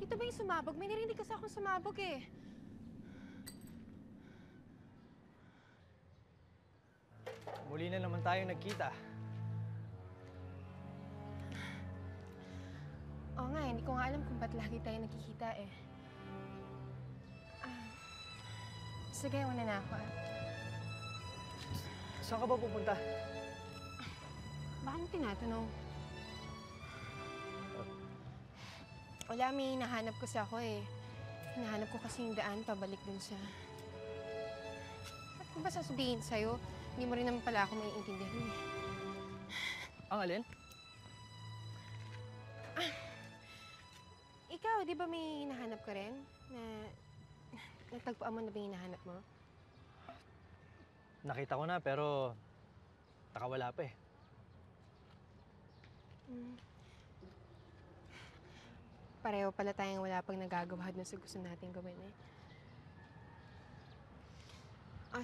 Ito ba yung sumabog? May narinig kasi akong sumabog eh. Muli na naman tayo nagkita. Oo nga, hindi ko nga alam kung ba't lagi tayo nagkikita eh. Sige, una na ako ah. Saan ka ba pupunta? Baka mo tinatanong. Wala, may hinahanap kasi ako eh. Hinahanap ko kasi yung daan pabalik dun sa... Ba't ko ba sasabihin sa'yo? Hindi mo rin naman pala ako maiintindihan eh. Ang alin? Ikaw, di ba may hinahanap ka rin? Na... Natagpuan mo na ba yung hinahanap mo? Nakita ko na pero nakawala pa eh. Pareho pala tayong wala pang nagagawa na sa gusto natin gawin eh.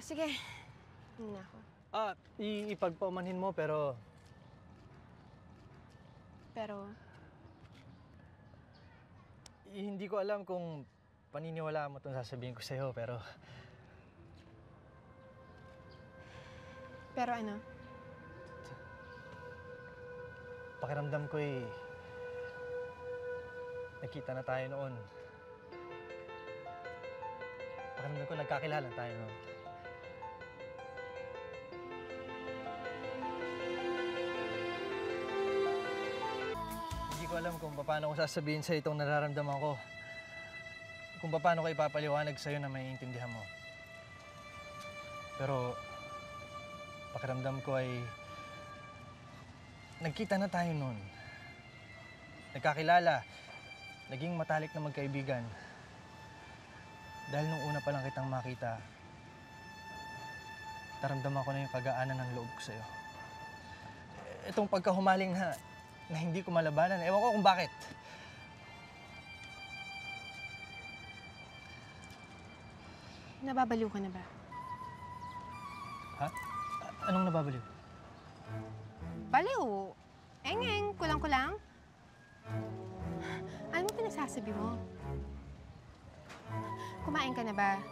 Sige. Hindi na ako. Ipagpaumanhin mo pero... Pero... Hindi ko alam kung paniniwala mo itong sasabihin ko sa'yo pero... Pero ano? Pakiramdam ko eh... Nakita na tayo noon. Pakiramdam ko nagkakilala tayo noon. Hindi ko alam kung paano ko sasabihin sa'yo itong nararamdaman ko. Kung paano ko ipapaliwanag sa'yo na maiintindihan mo. Pero pakiramdam ko ay nagkita na tayo noon. Nagkakilala. Naging matalik na magkaibigan. Dahil nung una pa lang kitang makita, naramdaman ko na yung kagaanan ng loob ko sa'yo. Itong pagkahumaling na hindi ko malabanan, ewan ko kung bakit. Nababaliw ka na ba? Ha? Anong nababaliw? Baliw! Eng-eng, kulang-kulang. Ano mo pinagsasabi mo? Kumain ka na ba?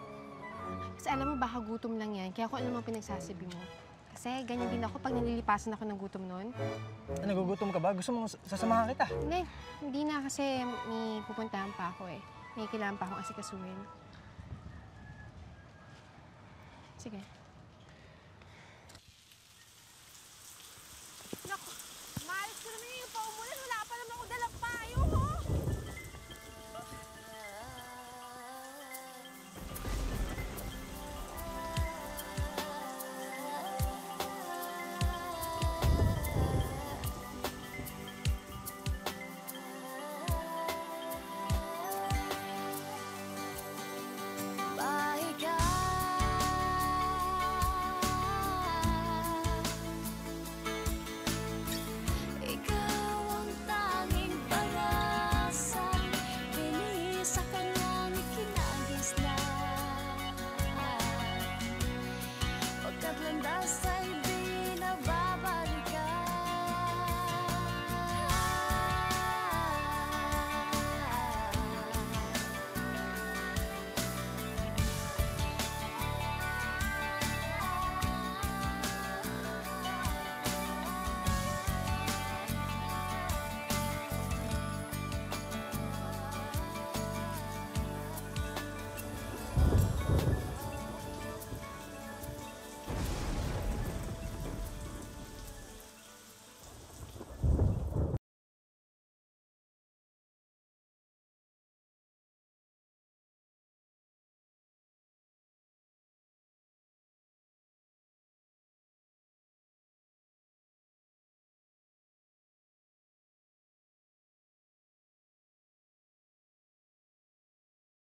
Kasi alam mo, baka gutom lang yan. Kaya kung ano mo pinagsasabi mo. Kasi ganyan din ako pag nalilipasan ako ng gutom noon. Nagugutom ka ba? Gusto mong sasamahan kita? Hindi na kasi may pupuntahan pa ako eh. May kailangan pa akong asikasuhin. Sige.